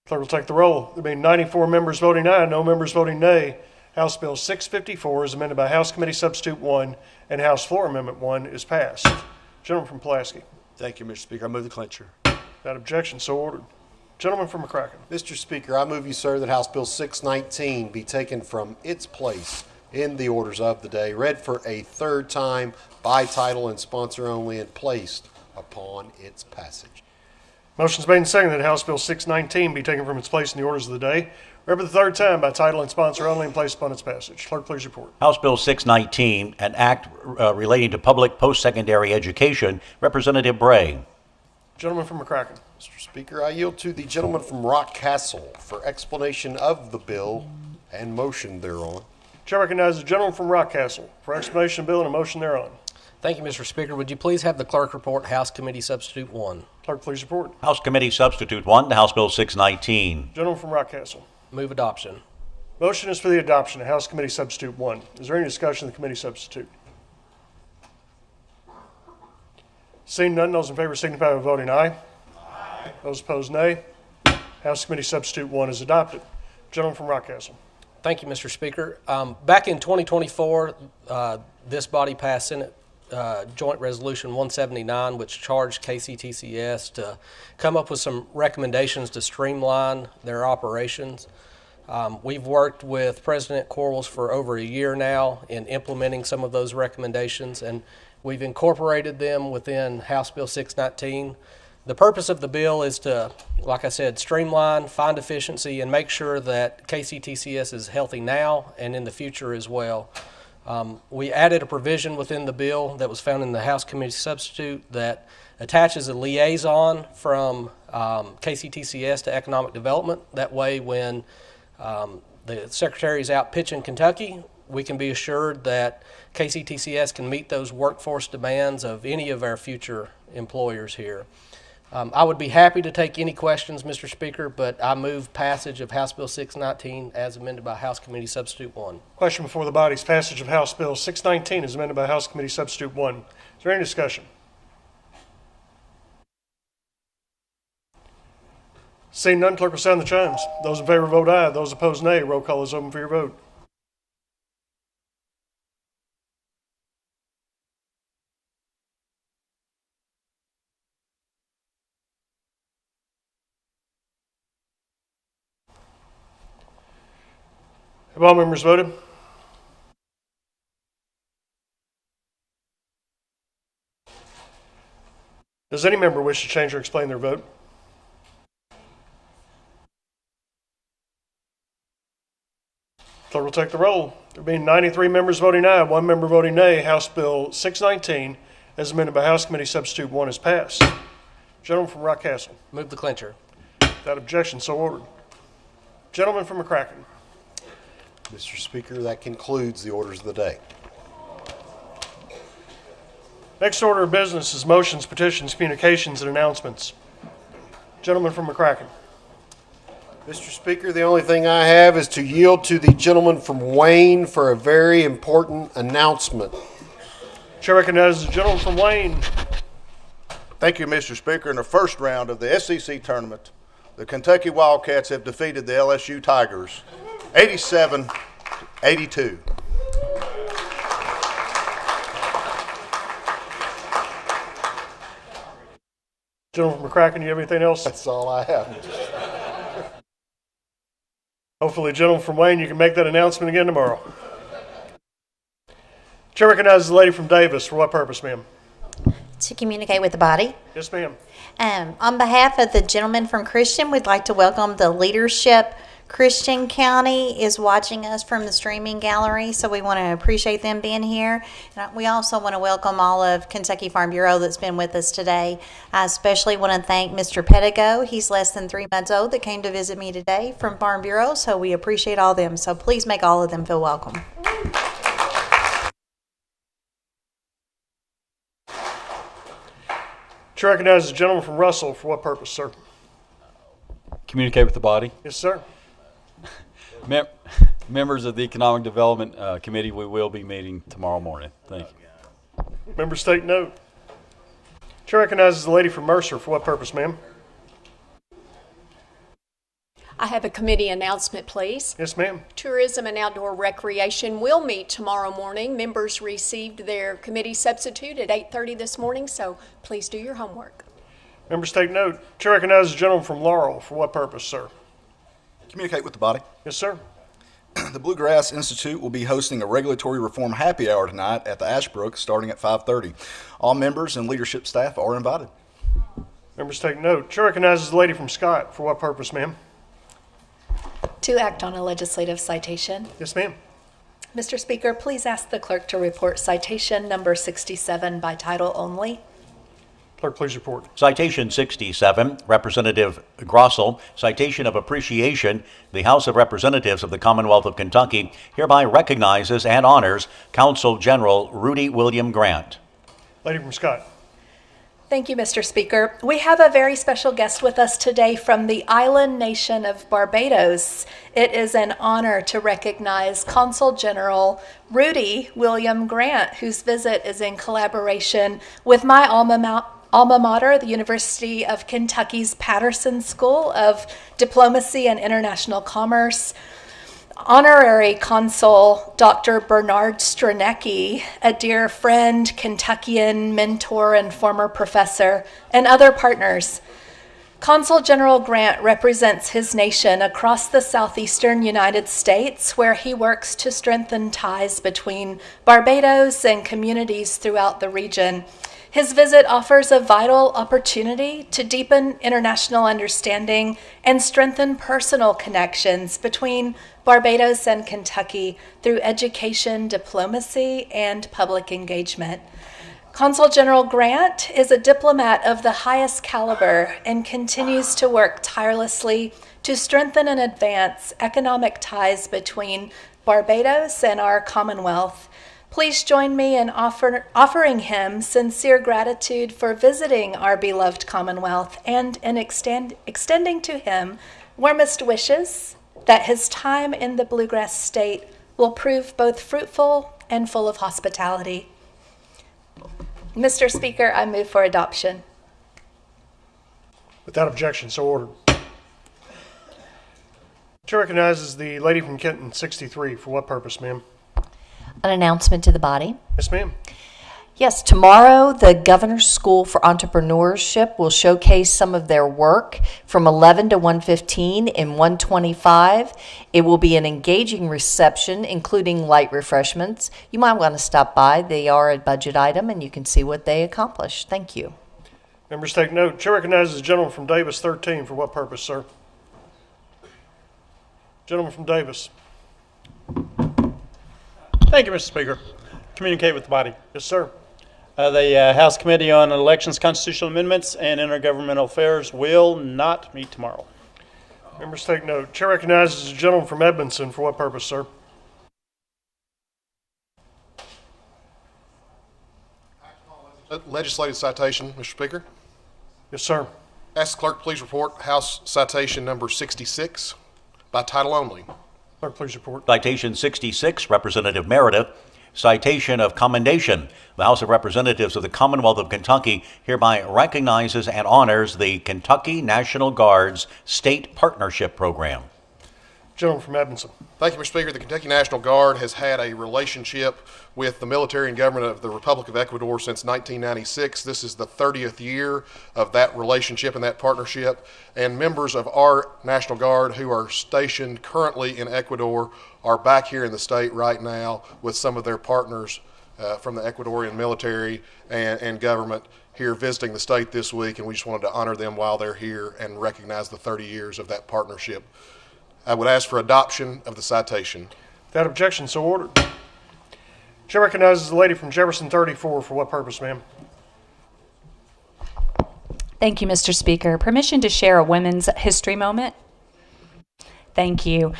Clerk will take the roll. There being 94 members voting aye, no members voting nay. House Bill 654 is amended by House Committee Substitute 1 and House Floor Amendment 1 is passed. Gentleman from Pulaski. Thank you, Mr. Speaker. I move the clincher. Without objection, so ordered. Gentleman from McCracken. Mr. Speaker, I move you, sir, that House Bill 619 be taken from its place in the orders of the day, read for a third time by title and sponsor only, and placed upon its passage. Motion's made and seconded that House Bill 619 be taken from its place in the orders of the day, read for the third time by title and sponsor only, and placed upon its passage. Clerk, please report. House Bill 619, an act relating to public post-secondary education. Representative Bray. Gentleman from McCracken. Mr. Speaker, I yield to the gentleman from Rock Castle for explanation of the bill and motion thereon. Chair recognizes the gentleman from Rock Castle for explanation of the bill and a motion thereon. Thank you, Mr. Speaker. Would you please have the clerk report House Committee Substitute 1? Clerk, please report. House Committee Substitute 1 to House Bill 619. Gentleman from Rock Castle. Move adoption. Motion is for the adoption of House Committee Substitute 1. Is there any discussion of the committee substitute? Seeing none, those in favor signify by voting aye. Aye. Those opposed, nay. House Committee Substitute 1 is adopted. Gentleman from Rock Castle. Thank you, Mr. Speaker. Back in 2024, this body passed Senate Joint Resolution 179, which charged KCTCS to come up with some recommendations to streamline their operations. We've worked with President Quarles for over a year now in implementing some of those recommendations, and we've incorporated them within House Bill 619. The purpose of the bill is to, like I said, streamline, find efficiency, and make sure that KCTCS is healthy now and in the future as well. We added a provision within the bill that was found in the House Committee Substitute that attaches a liaison from KCTCS to Economic Development. That way, when The Secretary is out pitching Kentucky. We can be assured that KCTCS can meet those workforce demands of any of our future employers here. I would be happy to take any questions, Mr. Speaker, but I move passage of House Bill 619 as amended by House Committee Substitute 1. Question before the body is passage of House Bill 619 as amended by House Committee Substitute 1. Is there any discussion? Seeing none, clerk will sound the chimes. Those in favor vote aye. Those opposed, nay. Roll call is open for your vote. Have all members voted? Does any member wish to change or explain their vote? Clerk will take the roll. There being 93 members voting aye, 1 member voting nay, House Bill 619, as amended by House Committee Substitute 1, is passed. Gentleman from Rockcastle. Move the clincher. Without objection, so ordered. Gentleman from McCracken. Mr. Speaker, that concludes the orders of the day. Next order of business is motions, petitions, communications, and announcements. Gentleman from McCracken. Mr. Speaker, the only thing I have is to yield to the gentleman from Wayne for a very important announcement. Chair recognizes the gentleman from Wayne. Thank you, Mr. Speaker. In the first round of the SEC tournament, the Kentucky Wildcats have defeated the LSU Tigers 87-82. Gentleman from McCracken, you have anything else? That's all I have. Hopefully, gentleman from Wayne, you can make that announcement again tomorrow. Chair recognizes the lady from Davis. For what purpose, ma'am? To communicate with the body. Yes, ma'am. On behalf of the gentleman from Christian, we'd like to welcome the leadership. Christian County is watching us from the streaming gallery, so we want to appreciate them being here. And we also want to welcome all of Kentucky Farm Bureau that's been with us today. I especially want to thank Mr. Pedigo. He's less than 3 months old that came to visit me today from Farm Bureau, so we appreciate all of them. So please make all of them feel welcome. Chair recognizes the gentleman from Russell. For what purpose, sir? Communicate with the body. Yes, sir. Members of the Economic Development Committee, we will be meeting tomorrow morning. Thank you. Members take note. Chair recognizes the lady from Mercer. For what purpose, ma'am? I have a committee announcement, please. Yes, ma'am. Tourism and Outdoor Recreation will meet tomorrow morning. Members received their committee substitute at 8:30 this morning, so please do your homework. Members take note. Chair recognizes the gentleman from Laurel. For what purpose, sir? Communicate with the body. Yes, sir. The Bluegrass Institute will be hosting a regulatory reform happy hour tonight at the Ashbrook starting at 5:30. All members and leadership staff are invited. Members take note. Chair recognizes the lady from Scott. For what purpose, ma'am? To act on a legislative citation. Yes, ma'am. Mr. Speaker, please ask the clerk to report citation number 67 by title only. Clerk, please report. Citation 67, Representative Grossel, citation of appreciation. The House of Representatives of the Commonwealth of Kentucky hereby recognizes and honors Consul General Rudy William Grant. Lady from Scott. Thank you, Mr. Speaker. We have a very special guest with us today from the island nation of Barbados. It is an honor to recognize Consul General Rudy William Grant, whose visit is in collaboration with my alma mater, the University of Kentucky's Patterson School of Diplomacy and International Commerce. Honorary Consul Dr. Bernard Stranecki, a dear friend, Kentuckian mentor, and former professor, and other partners. Consul General Grant represents his nation across the southeastern United States, where he works to strengthen ties between Barbados and communities throughout the region. His visit offers a vital opportunity to deepen international understanding and strengthen personal connections between Barbados and Kentucky through education, diplomacy, and public engagement. Consul General Grant is a diplomat of the highest caliber and continues to work tirelessly to strengthen and advance economic ties between Barbados and our Commonwealth. Please join me in offering him sincere gratitude for visiting our beloved Commonwealth and in extending to him warmest wishes that his time in the Bluegrass State will prove both fruitful and full of hospitality. Mr. Speaker, I move for adoption. Without objection, so ordered. Chair recognizes the lady from Kenton, 63. For what purpose, ma'am? An announcement to the body. Yes, ma'am. Yes, tomorrow the Governor's School for Entrepreneurship will showcase some of their work from 11 to 1:15 in 125. It will be an engaging reception, including light refreshments. You might want to stop by. They are a budget item, and you can see what they accomplished. Thank you. Members take note. Chair recognizes the gentleman from Davis, 13. For what purpose, sir? Gentleman from Davis. Thank you, Mr. Speaker. Communicate with the body. Yes, sir. The House Committee on Elections, Constitutional Amendments, and Intergovernmental Affairs will not meet tomorrow. Members take note. Chair recognizes the gentleman from Edmondson. For what purpose, sir? Legislative citation, Mr. Speaker. Yes, sir. Ask the clerk please report House citation number 66 by title only. Clerk, please report. Citation 66, Representative Meredith. Citation of commendation. The House of Representatives of the Commonwealth of Kentucky hereby recognizes and honors the Kentucky National Guard's State Partnership Program. Gentleman from Edmondson. Thank you, Mr. Speaker. The Kentucky National Guard has had a relationship with the military and government of the Republic of Ecuador since 1996. This is the 30th year of that relationship and that partnership. And members of our National Guard who are stationed currently in Ecuador are back here in the state right now with some of their partners from the Ecuadorian military and government here visiting the state this week. And we just wanted to honor them while they're here and recognize the 30 years of that partnership. I would ask for adoption of the citation. Without objection, so ordered. Chair recognizes the lady from Jefferson, 34. For what purpose, ma'am? Thank you, Mr. Speaker. Permission to share a women's history moment? Thank you.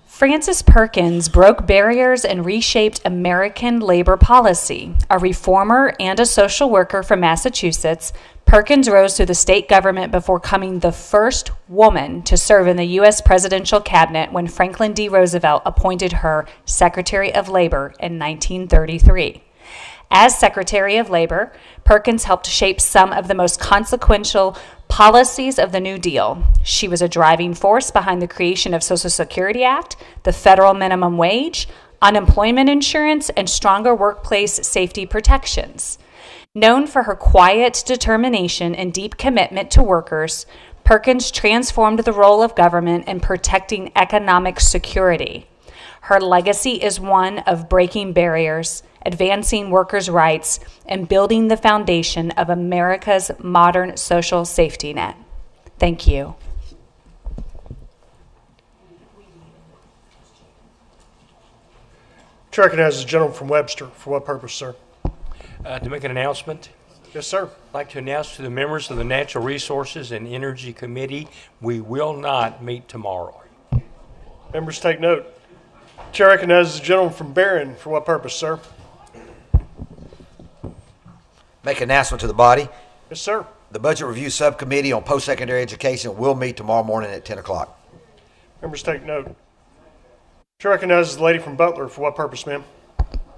Frances Perkins broke barriers and reshaped American labor policy. A reformer and a social worker from Massachusetts, Perkins rose through the state government before becoming the first woman to serve in the U.S. presidential cabinet when Franklin D. Roosevelt appointed her Secretary of Labor in 1933. As Secretary of Labor, Perkins helped shape some of the most consequential policies of the New Deal. She was a driving force behind the creation of Social Security Act, the federal minimum wage, unemployment insurance, and stronger workplace safety protections. Known for her quiet determination and deep commitment to workers, Perkins transformed the role of government in protecting economic security. Her legacy is one of breaking barriers, advancing workers' rights, and building the foundation of America's modern social safety net. Thank you. Chair recognizes the gentleman from Webster. For what purpose, sir? To make an announcement. Yes, sir. I'd like to announce to the members of the Natural Resources and Energy Committee, we will not meet tomorrow. Members take note. Chair recognizes the gentleman from Barron. For what purpose, sir? Make an announcement to the body. Yes, sir. The Budget Review Subcommittee on Post-Secondary Education will meet tomorrow morning at 10 o'clock. Members take note. Chair recognizes the lady from Butler. For what purpose, ma'am?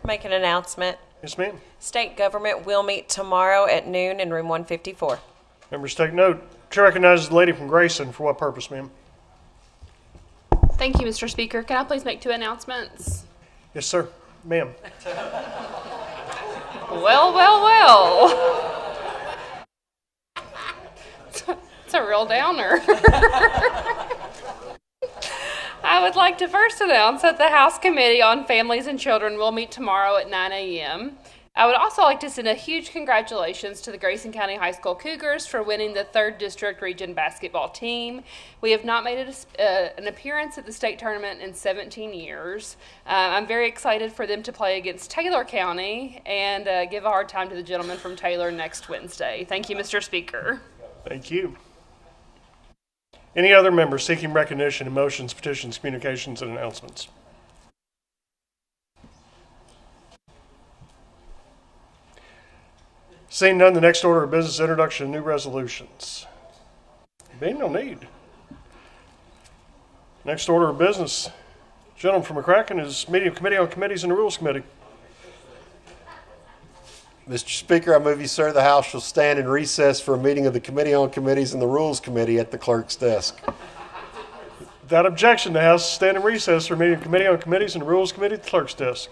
Make an announcement. Yes, ma'am. State government will meet tomorrow at noon in room 154. Members take note. Chair recognizes the lady from Grayson. For what purpose, ma'am? Thank you, Mr. Speaker. Can I please make two announcements? Yes, sir. Ma'am. Well. It's a real downer. I would like to first announce that the House Committee on Families and Children will meet tomorrow at 9 a.m. I would also like to send a huge congratulations to the Grayson County High School Cougars for winning the 3rd District Region basketball team. We have not made an appearance at the state tournament in 17 years. I'm very excited for them to play against Taylor County and give a hard time to the gentleman from Taylor next Wednesday. Thank you, Mr. Speaker. Thank you. Any other member seeking recognition in motions, petitions, communications, and announcements? Seeing none, the next order of business, introduction of new resolutions. Being no need. Next order of business, gentleman from McCracken, is meeting of Committee on Committees and the Rules Committee. Mr. Speaker, I move you, sir, the House shall stand in recess for a meeting of the Committee on Committees and the Rules Committee at the clerk's desk. Without objection, the House will stand in recess for a meeting of Committee on Committees and the Rules Committee at the clerk's desk.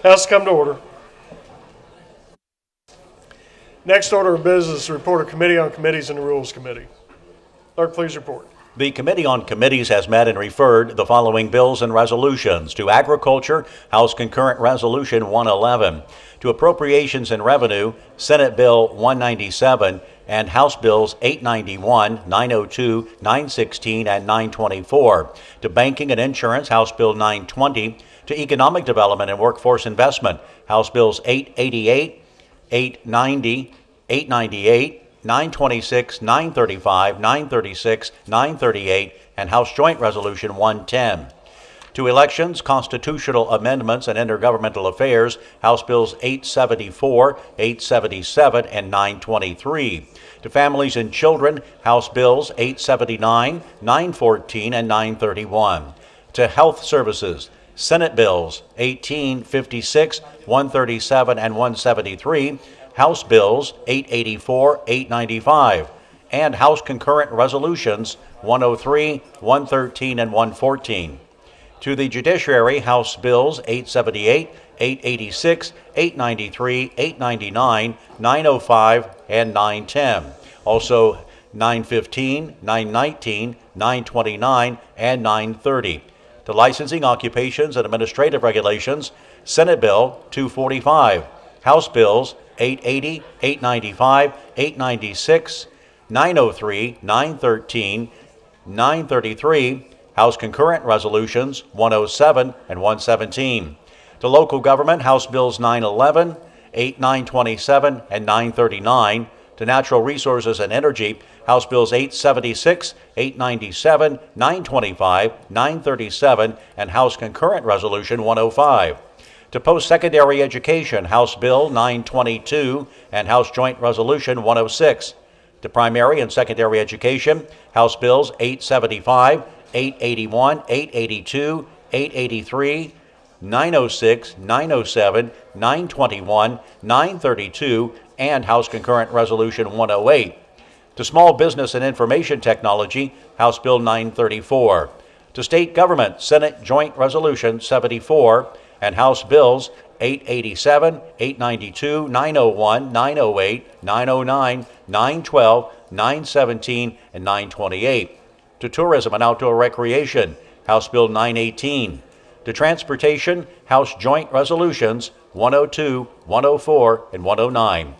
House come to order. Next order of business, report of Committee on Committees and the Rules Committee. Clerk, please report. The Committee on Committees has met and referred the following bills and resolutions: to Agriculture, House Concurrent Resolution 111; to Appropriations and Revenue, Senate Bill 197, and House Bills 891, 902, 916, and 924; to Banking and Insurance, House Bill 920; to Economic Development and Workforce Investment, House Bills 888, 890, 898, 926, 935, 936, 938, and House Joint Resolution 110. To Elections, Constitutional Amendments, and Intergovernmental Affairs, House Bills 874, 877, and 923. To Families and Children, House Bills 879, 914, and 931. To Health Services, Senate Bills 1856, 137, and 173, House Bills 884, 895, and House Concurrent Resolutions 103, 113, and 114. To the Judiciary, House Bills 878, 886, 893, 899, 905, and 910. Also 915, 919, 929, and 930. To Licensing, Occupations, and Administrative Regulations, Senate Bill 245, House Bills 880, 895, 896, 903, 913, 933, House Concurrent Resolutions 107 and 117. To Local Government, House Bills 911, 8927, and 939. To Natural Resources and Energy, House Bills 876, 897, 925, 937, and House Concurrent Resolution 105. To Post-Secondary Education, House Bill 922 and House Joint Resolution 106. To Primary and Secondary Education, House Bills 875, 881, 882, 883, 906, 907, 921, 932, and House Concurrent Resolution 108. To Small Business and Information Technology, House Bill 934. To State Government, Senate Joint Resolution 74, and House Bills 887, 892, 901, 908, 909, 912, 917, and 928. To Tourism and Outdoor Recreation, House Bill 918. To Transportation, House Joint Resolutions 102, 104, and 109.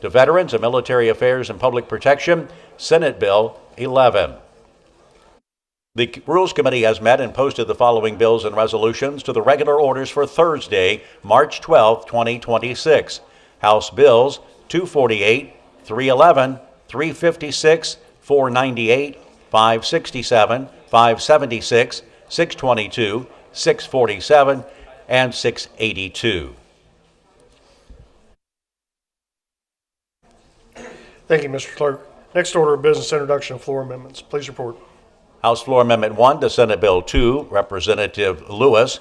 To Veterans and Military Affairs and Public Protection, Senate Bill 11. The Rules Committee has met and posted the following bills and resolutions to the regular orders for Thursday, March 12, 2026. House Bills 248, 311, 356, 498, 567, 576, 622, 647, and 682. Thank you, Mr. Clerk. Next order of business, introduction of floor amendments. Please report. House Floor Amendment 1 to Senate Bill 2, Representative Lewis,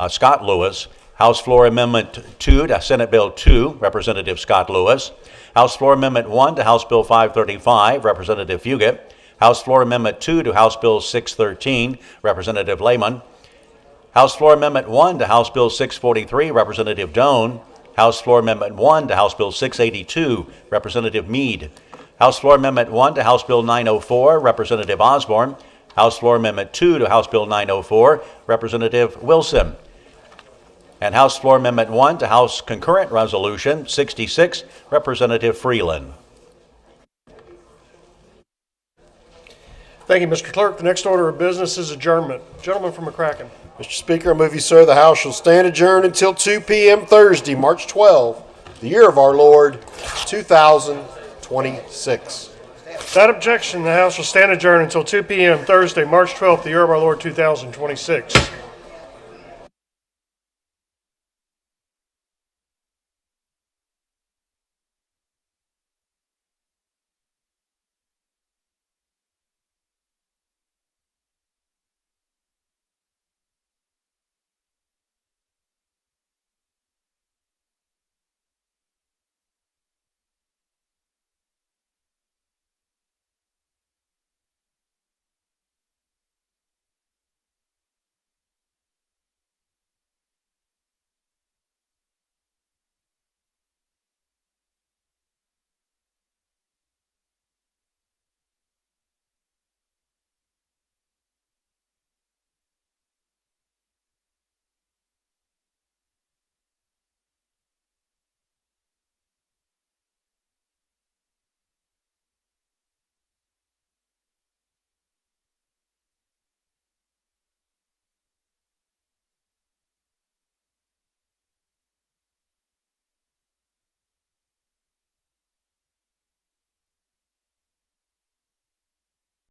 Scott Lewis. House Floor Amendment 2 to Senate Bill 2, Representative Scott Lewis. House Floor Amendment 1 to House Bill 535, Representative Fugit. House Floor Amendment 2 to House Bill 613, Representative Lehman. House Floor Amendment 1 to House Bill 643, Representative Doan. House Floor Amendment 1 to House Bill 682, Representative Meade. House Floor Amendment 1 to House Bill 904, Representative Osborne. House Floor Amendment 2 to House Bill 904, Representative Wilson. And House Floor Amendment 1 to House Concurrent Resolution 66, Representative Freeland. Thank you, Mr. Clerk. The next order of business is adjournment. Gentleman from McCracken. Mr. Speaker, I move you, sir, the House shall stand adjourned until 2 p.m. Thursday, March 12, the year of our Lord, 2026. Without objection, the House will stand adjourned until 2 p.m. Thursday, March 12th, the year of our Lord, 2026.